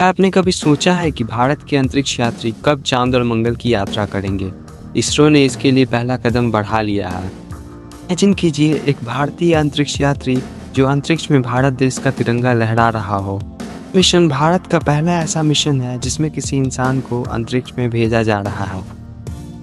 आपने कभी सोचा है कि भारत के अंतरिक्ष यात्री कब चांद और मंगल की यात्रा करेंगे? इसरो ने इसके लिए पहला कदम बढ़ा लिया है। इमेजिन कीजिए एक भारतीय अंतरिक्ष यात्री जो अंतरिक्ष में भारत देश का तिरंगा लहरा रहा हो। मिशन भारत का पहला ऐसा मिशन है जिसमें किसी इंसान को अंतरिक्ष में भेजा जा रहा है।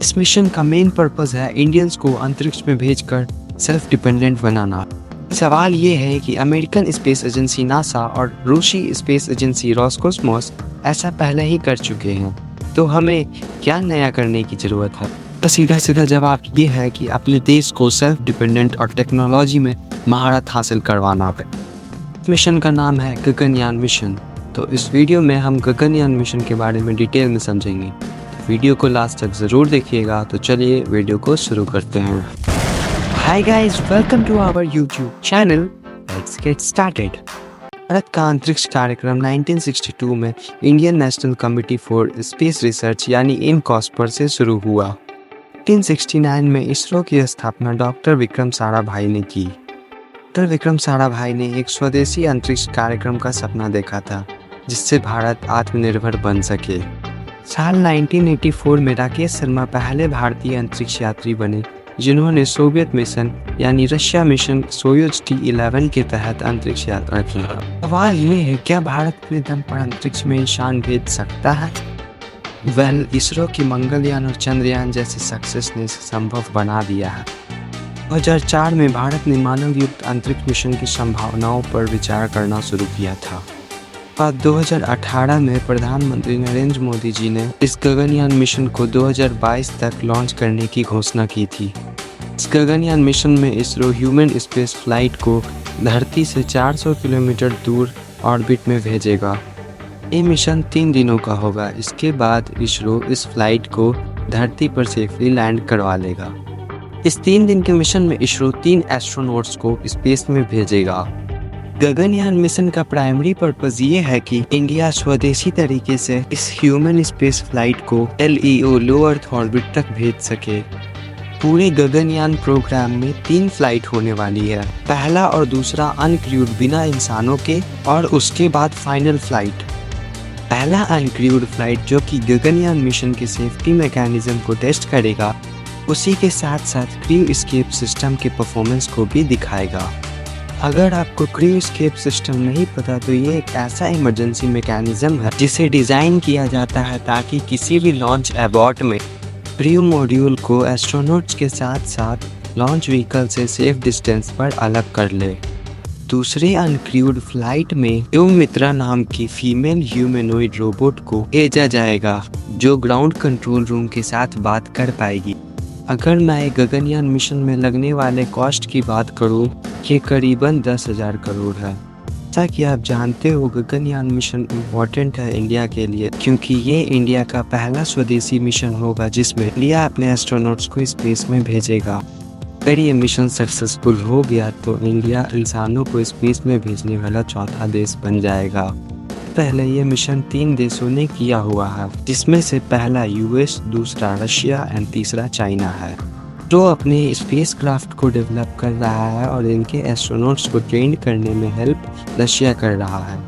इस मिशन का मेन पर्पस है इंडियंस को अंतरिक्ष में भेजकर सेल्फ डिपेंडेंट बनाना। सवाल ये है कि अमेरिकन स्पेस एजेंसी नासा और रूसी स्पेस एजेंसी रॉसकॉस्मोस ऐसा पहले ही कर चुके हैं, तो हमें क्या नया करने की ज़रूरत है? तो सीधा सीधा जवाब ये है कि अपने देश को सेल्फ डिपेंडेंट और टेक्नोलॉजी में महारत हासिल करवाना है। मिशन का नाम है गगनयान मिशन। तो इस वीडियो में हम गगनयान मिशन के बारे में डिटेल में समझेंगे। तो वीडियो को लास्ट तक ज़रूर देखिएगा। तो चलिए वीडियो को शुरू करते हैं। Hi guys, welcome to our YouTube channel. Let's get started. Bharat का अंतरिक्ष कार्यक्रम 1962 में Indian national committee for space research यानी INCOSPER से शुरू हुआ। 1969 में इसरो की स्थापना डॉक्टर विक्रम साराभाई ने की। डॉक्टर विक्रम साराभाई ने एक स्वदेशी अंतरिक्ष कार्यक्रम का सपना देखा था जिससे भारत आत्मनिर्भर बन सके। साल 1984 में राकेश शर्मा पहले भारतीय अंतरिक्ष यात्री बने जिन्होंने सोवियत मिशन यानी रशिया मिशन सोयुज T11 के तहत अंतरिक्ष यात्रा की। सवाल ये है, क्या भारत अपने दम पर अंतरिक्ष में इंसान भेज सकता है? इसरो की मंगलयान और चंद्रयान जैसे सक्सेस ने इसे संभव बना दिया है। 2004 में भारत ने मानव युक्त अंतरिक्ष मिशन की संभावनाओं पर विचार करना शुरू किया था। बाद 2018 में प्रधानमंत्री नरेंद्र मोदी जी ने इस गगनयान मिशन को 2022 तक लॉन्च करने की घोषणा की थी। इस गगनयान मिशन में इसरो ह्यूमन स्पेस फ्लाइट को धरती से 400 किलोमीटर दूर ऑर्बिट में भेजेगा। ये मिशन 3 दिनों का होगा। इसके बाद इसरो इस फ्लाइट को धरती पर सेफली लैंड करवा लेगा। इस 3 दिन के मिशन में इसरो 3 एस्ट्रोनॉट्स को स्पेस में भेजेगा। गगनयान मिशन का प्राइमरी पर्पस ये है कि इंडिया स्वदेशी तरीके से इस ह्यूमन स्पेस फ्लाइट को LEO लो अर्थ ऑर्बिट तक भेज सके। पूरे गगनयान प्रोग्राम में 3 फ्लाइट होने वाली है। पहला और दूसरा अनक्रूड बिना इंसानों के, और उसके बाद फाइनल फ्लाइट। पहला अनक्रूड फ्लाइट जो कि गगनयान मिशन के सेफ्टी मैकेनिज्म को टेस्ट करेगा, उसी के साथ साथ क्रू एस्केप सिस्टम के परफॉर्मेंस को भी दिखाएगा। अगर आपको क्रू एस्केप सिस्टम नहीं पता तो ये एक ऐसा इमरजेंसी मैकेनिज्म है जिसे डिज़ाइन किया जाता है ताकि किसी भी लॉन्च एबॉर्ट में क्रू मॉड्यूल को एस्ट्रोनॉट्स के साथ साथ लॉन्च व्हीकल से सेफ डिस्टेंस पर अलग कर ले। दूसरे अनक्रूड फ्लाइट में मित्रा नाम की फीमेल ह्यूमैनॉइड रोबोट को भेजा जाएगा जो ग्राउंड कंट्रोल रूम के साथ बात कर पाएगी। अगर मैं गगनयान मिशन में लगने वाले कॉस्ट की बात करूं, ये करीबन 10,000 करोड़ है। जैसा कि आप जानते हो, गगनयान मिशन इम्पोर्टेंट है इंडिया के लिए क्योंकि ये इंडिया का पहला स्वदेशी मिशन होगा जिसमें इंडिया अपने एस्ट्रोनॉट्स को स्पेस में भेजेगा। अगर ये मिशन सक्सेसफुल हो गया तो इंडिया इंसानों को स्पेस में भेजने वाला चौथा देश बन जाएगा। पहले ये मिशन 3 देशों ने किया हुआ है जिसमें से पहला US, दूसरा रशिया एंड तीसरा चाइना है जो अपने स्पेस क्राफ्ट को डेवलप कर रहा है और इनके एस्ट्रोनॉट्स को ट्रेन करने में हेल्प रशिया कर रहा है।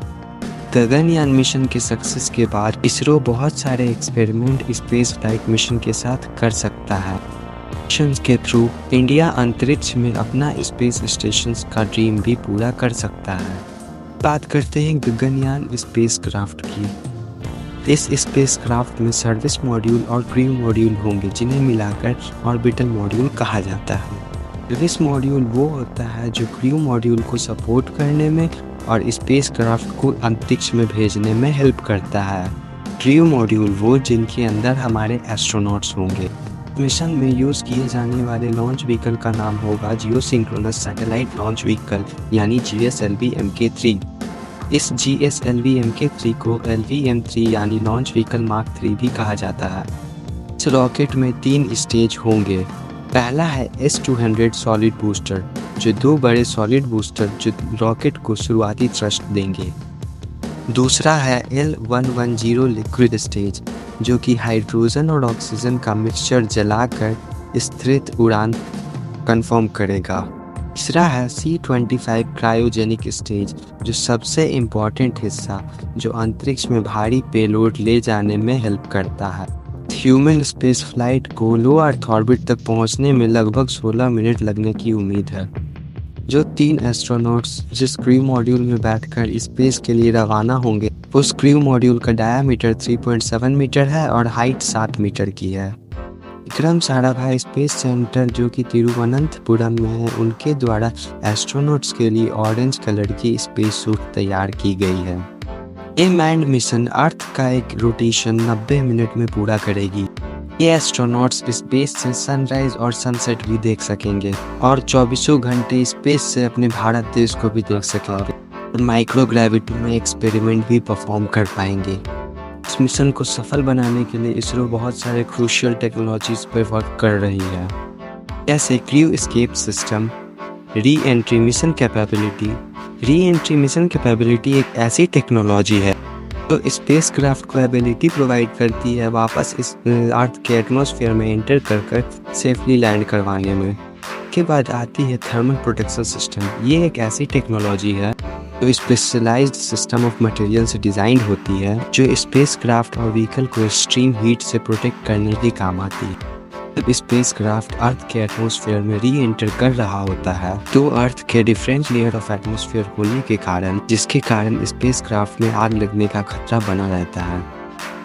गगनयान मिशन के सक्सेस के बाद इसरो बहुत सारे एक्सपेरिमेंट स्पेस फ्लाइट मिशन के साथ कर सकता है। मिशन के थ्रू इंडिया अंतरिक्ष में अपना स्पेस स्टेशन का ड्रीम भी पूरा कर सकता है। बात करते हैं गगनयान स्पेसक्राफ्ट की। इस स्पेसक्राफ्ट में सर्विस मॉड्यूल और क्रू मॉड्यूल होंगे जिन्हें मिलाकर ऑर्बिटल मॉड्यूल कहा जाता है। सर्विस मॉड्यूल वो होता है जो क्रू मॉड्यूल को सपोर्ट करने में और स्पेसक्राफ्ट को अंतरिक्ष में भेजने में हेल्प करता है। क्रू मॉड्यूल वो जिनके अंदर हमारे एस्ट्रोनॉट्स होंगे। मिशन में यूज़ किए जाने वाले लॉन्च व्हीकल का नाम होगा जियो सिंक्रोनस सैटेलाइट लॉन्च व्हीकल यानी GSLV Mk3। इस GSLV Mk3 को LV-M3 यानी लॉन्च व्हीकल मार्क 3 भी कहा जाता है। इस रॉकेट में 3 स्टेज होंगे। पहला है S200 सॉलिड बूस्टर जो 2 बड़े सॉलिड बूस्टर जो रॉकेट को शुरुआती थ्रस्ट देंगे। दूसरा है L110 लिक्विड स्टेज जो कि हाइड्रोजन और ऑक्सीजन का मिक्सचर जलाकर स्थिर उड़ान कंफर्म करेगा। तीसरा है C-25 क्रायोजेनिक स्टेज, जो सबसे इम्पोर्टेंट हिस्सा जो अंतरिक्ष में भारी पेलोड ले जाने में हेल्प करता है। ह्यूमन स्पेस फ्लाइट को लो अर्थ ऑर्बिट तक पहुंचने में लगभग 16 मिनट लगने की उम्मीद है। जो 3 एस्ट्रोनॉट्स जिस क्रू मॉड्यूल में बैठकर स्पेस के लिए रवाना होंगे, उस क्रू मॉड्यूल का डायामीटर 3.7 मीटर है और हाइट 7 मीटर की है। विक्रम साराभाई स्पेस सेंटर जो कि तिरुवनंतपुरम में है, उनके द्वारा एस्ट्रोनॉट्स के लिए ऑरेंज कलर की स्पेस सूट तैयार की गई है। ये मैंड मिशन अर्थ का एक रोटेशन 90 मिनट में पूरा करेगी। ये एस्ट्रोनॉट्स स्पेस से सनराइज और सनसेट भी देख सकेंगे और 24 घंटे स्पेस से अपने भारत देश को भी देख सकेंगे और माइक्रोग्रेविटी में एक्सपेरिमेंट भी परफॉर्म कर पाएंगे। इस मिशन को सफल बनाने के लिए इसरो बहुत सारे क्रूशियल टेक्नोलॉजीज पर वर्क कर रही है, जैसे crew escape system, re entry mission capability. Re entry mission capability एक ऐसी टेक्नोलॉजी है जो स्पेसक्राफ्ट को एबिलिटी प्रोवाइड करती है वापस इस अर्थ के एटमॉस्फेयर में एंटर कर सेफली लैंड करवाने में। के बाद आती है थर्मल प्रोटेक्शन सिस्टम। ये एक ऐसी टेक्नोलॉजी है जो स्पेशलाइज्ड सिस्टम ऑफ मटेरियल से डिज़ाइन होती है, जो स्पेसक्राफ्ट और व्हीकल को एक्सट्रीम हीट से प्रोटेक्ट करने के काम आती है। जब स्पेसक्राफ्ट अर्थ के एटमॉस्फेयर में री एंटर कर रहा होता है तो अर्थ के डिफरेंट लेयर ऑफ एटमॉस्फेयर होने के कारण जिसके कारण स्पेसक्राफ्ट में आग लगने का खतरा बना रहता है।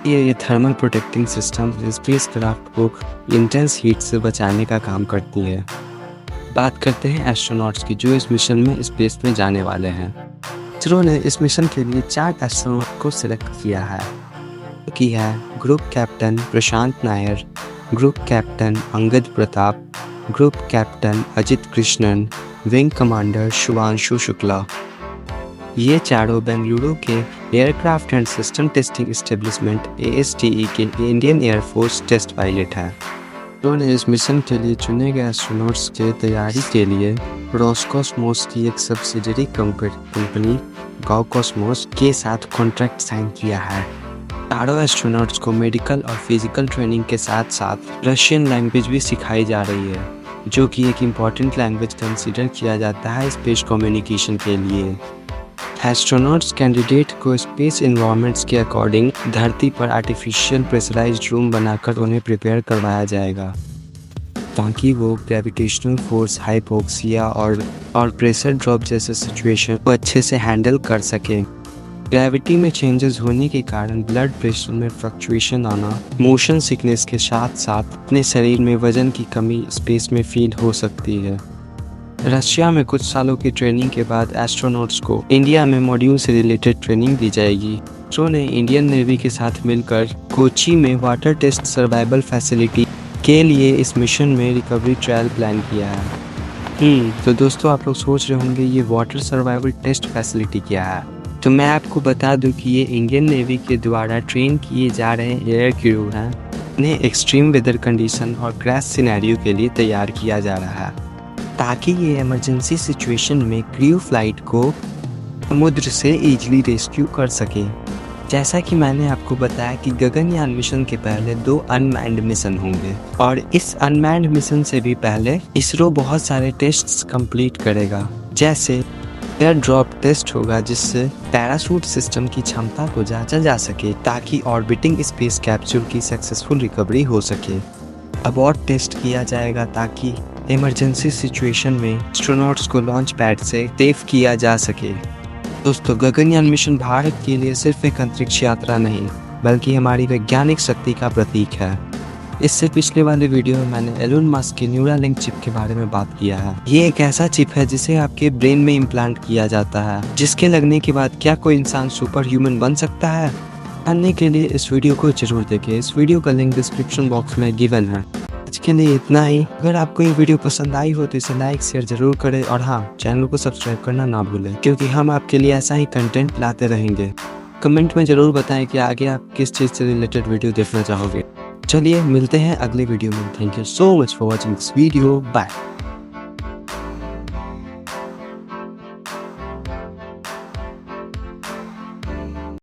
ये थर्मल प्रोटेक्टिंग सिस्टम स्पेसक्राफ्ट को इंटेंस हीट से बचाने का काम करती है। बात करते हैं एस्ट्रोनॉट्स की जो इस मिशन में स्पेस में जाने वाले हैं। इसरो ने इस मिशन के लिए 4 एस्ट्रोनॉट को सिलेक्ट किया है, कि है group captain Prashant Nair, group captain Angad Pratap, group captain Ajit Krishnan, wing commander Shubhanshu Shukla. ये चारों बेंगलुरु के aircraft and system testing establishment ASTE के इंडियन एयरफोर्स टेस्ट पायलट हैं। उन्होंने इस मिशन के लिए चुने गए एस्ट्रोनॉट्स के तैयारी के लिए रोस्कोसमोस की एक सब्सिडरी कंपनी गॉकॉस्मोस के साथ कॉन्ट्रैक्ट साइन किया है। चारों एस्ट्रोनॉट्स को मेडिकल और फिजिकल ट्रेनिंग के साथ साथ रशियन लैंग्वेज भी सिखाई जा रही है, जो कि एक इम्पॉर्टेंट लैंग्वेज कंसीडर किया जाता है स्पेस कम्युनिकेशन के लिए। एस्ट्रोनॉट्स कैंडिडेट को स्पेस इन्वायरमेंट्स के अकॉर्डिंग धरती पर आर्टिफिशियल प्रेशराइज्ड रूम बनाकर उन्हें प्रिपेयर करवाया जाएगा, ताकि वो ग्रेविटेशनल फोर्स, हाइपोक्सिया और प्रेशर ड्रॉप जैसे सिचुएशन को अच्छे से हैंडल कर सकें। ग्रेविटी में चेंजेस होने के कारण ब्लड प्रेशर में फ्लक्चुएशन आना, मोशन सिकनेस के साथ साथ अपने शरीर में वजन की कमी स्पेस में फील हो सकती है। रशिया में कुछ सालों की ट्रेनिंग के बाद एस्ट्रोनॉट्स को इंडिया में मॉड्यूल से रिलेटेड ट्रेनिंग दी जाएगी। इसरो ने इंडियन नेवी के साथ मिलकर कोची में वाटर टेस्ट सर्वाइवल फैसिलिटी के लिए इस मिशन में रिकवरी ट्रायल प्लान किया है। तो दोस्तों, आप लोग सोच रहे होंगे ये वाटर सर्वाइवल टेस्ट फैसिलिटी क्या है। तो मैं आपको बता दूं कि ये इंडियन नेवी के द्वारा ट्रेन किए जा रहे एयर क्रू हैं। इन्हें एक्सट्रीम वेदर कंडीशन और क्रैश सिनेरियो के लिए तैयार किया जा रहा है, ताकि ये इमरजेंसी सिचुएशन में क्रू फ्लाइट को समुद्र से इजीली रेस्क्यू कर सके। जैसा कि मैंने आपको बताया कि गगनयान मिशन के पहले 2 अनमैन्ड मिशन होंगे और इस अनमैन्ड मिशन से भी पहले इसरो बहुत सारे टेस्ट्स कंप्लीट करेगा, जैसे एयर ड्रॉप टेस्ट होगा जिससे पैराशूट सिस्टम की क्षमता को जांचा जा सके ताकि ऑर्बिटिंग स्पेस कैप्सूल की सक्सेसफुल रिकवरी हो सके। अबॉर्ट टेस्ट किया जाएगा ताकि इमरजेंसी सिचुएशन में एस्ट्रोनॉट्स को लॉन्च पैड से सेफ किया जा सके। दोस्तों, गगनयान मिशन भारत के लिए सिर्फ एक अंतरिक्ष यात्रा नहीं बल्कि हमारी वैज्ञानिक शक्ति का प्रतीक है। इससे पिछले वाले वीडियो में मैंने एलोन मस्क की न्यूरालिंक चिप के बारे में बात किया है। ये एक ऐसा चिप है जिसे आपके ब्रेन में इम्प्लांट किया जाता है, जिसके लगने के बाद क्या कोई इंसान सुपर ह्यूमन बन सकता है। जानने के लिए इस वीडियो को जरूर देखें। इस वीडियो का लिंक डिस्क्रिप्शन बॉक्स में गिवन है। आज के लिए इतना ही। अगर आपको ये वीडियो पसंद आई हो तो इसे लाइक शेयर जरूर करें और हाँ, चैनल को सब्सक्राइब करना ना भूलें, क्योंकि हम आपके लिए ऐसा ही कंटेंट लाते रहेंगे। कमेंट में जरूर बताएं कि आगे आप किस चीज़ से रिलेटेड वीडियो देखना चाहोगे। चलिए मिलते हैं अगले वीडियो में। Thank you so much for watching this video. Bye.